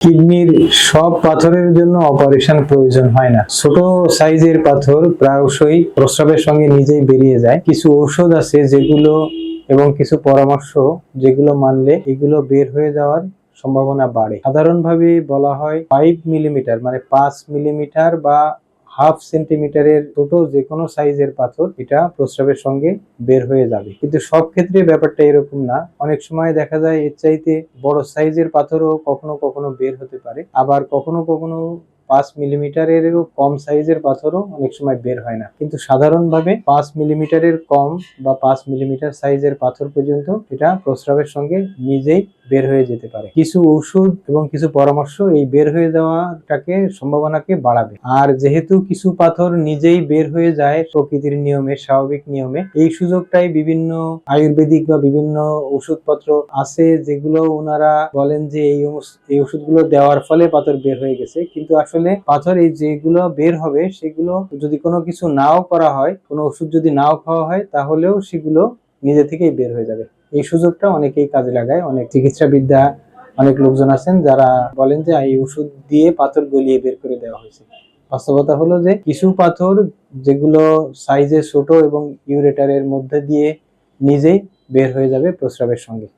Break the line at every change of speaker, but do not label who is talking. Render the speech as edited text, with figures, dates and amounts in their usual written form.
কিডনির সব পাথরের জন্য অপারেশন প্রয়োজন হয় না। ছোট সাইজের পাথর প্রায়শই প্রস্রাবের সঙ্গে নিজেই বেরিয়ে যায়। কিছু ঔষধ আছে যেগুলো এবং কিছু পরামর্শ যেগুলো মানলে এগুলো বের হয়ে যাওয়ার সম্ভাবনা বাড়ে। সাধারণভাবে বলা হয় 5 মিলিমিটার মানে 5 মিলিমিটার বা হাফ সেন্টিমিটারের ছোট যে কোনো সাইজের পাথর এটা প্রস্রাবের সঙ্গে বের হয়ে যাবে, কিন্তু সব ক্ষেত্রে ব্যাপারটা এরকম না। অনেক সময় দেখা যায় এর চাইতে বড় সাইজের পাথরও কখনো কখনো বের হতে পারে, আবার কখনো কখনো 5 মিলিমিটারেরও কম সাইজের পাথরও অনেক সময় বের হয় না। কিন্তু সাধারণভাবে 5 মিলিমিটারের কম বা 5 মিলিমিটার সাইজের পাথর পর্যন্ত এটা প্রস্রাবের সঙ্গে নিজেই বের হয়ে যেতে পারে। কিছু ওষুধ এবং কিছু পরামর্শ এই বের হয়ে যাওয়াটাকে সম্ভাবনাকে বাড়াবে। আর যেহেতু কিছু পাথর নিজেই বের হয়ে যায় প্রকৃতির নিয়মে, স্বাভাবিক নিয়মে, এই সুযোগটাই বিভিন্ন আয়ুর্বেদিক বা বিভিন্ন ওষুধপত্র আছে যেগুলো ওনারা বলেন যে এই ওষুধগুলো দেওয়ার ফলে পাথর বের হয়ে গেছে, কিন্তু আসলে পাথর এই যেগুলো বের হবে সেগুলো যদি কোনো কিছু নাও করা হয়, কোনো ওষুধ যদি নাও খাওয়া হয়, তাহলেও সেগুলো নিজে থেকেই বের হয়ে যাবে। এই সুযোগটা অনেকেই কাজে লাগায়। অনেক চিকিৎসাবিদ্যা অনেক লোকজন আছেন যারা বলেন যে এই ওষুধ দিয়ে পাথর গলিয়ে বের করে দেওয়া হয়েছে। বাস্তবতা হলো যে কিছু পাথর যেগুলো সাইজে ছোট এবং ইউরেটারের মধ্যে দিয়ে নিজেই বের হয়ে যাবে প্রস্রাবের সঙ্গে।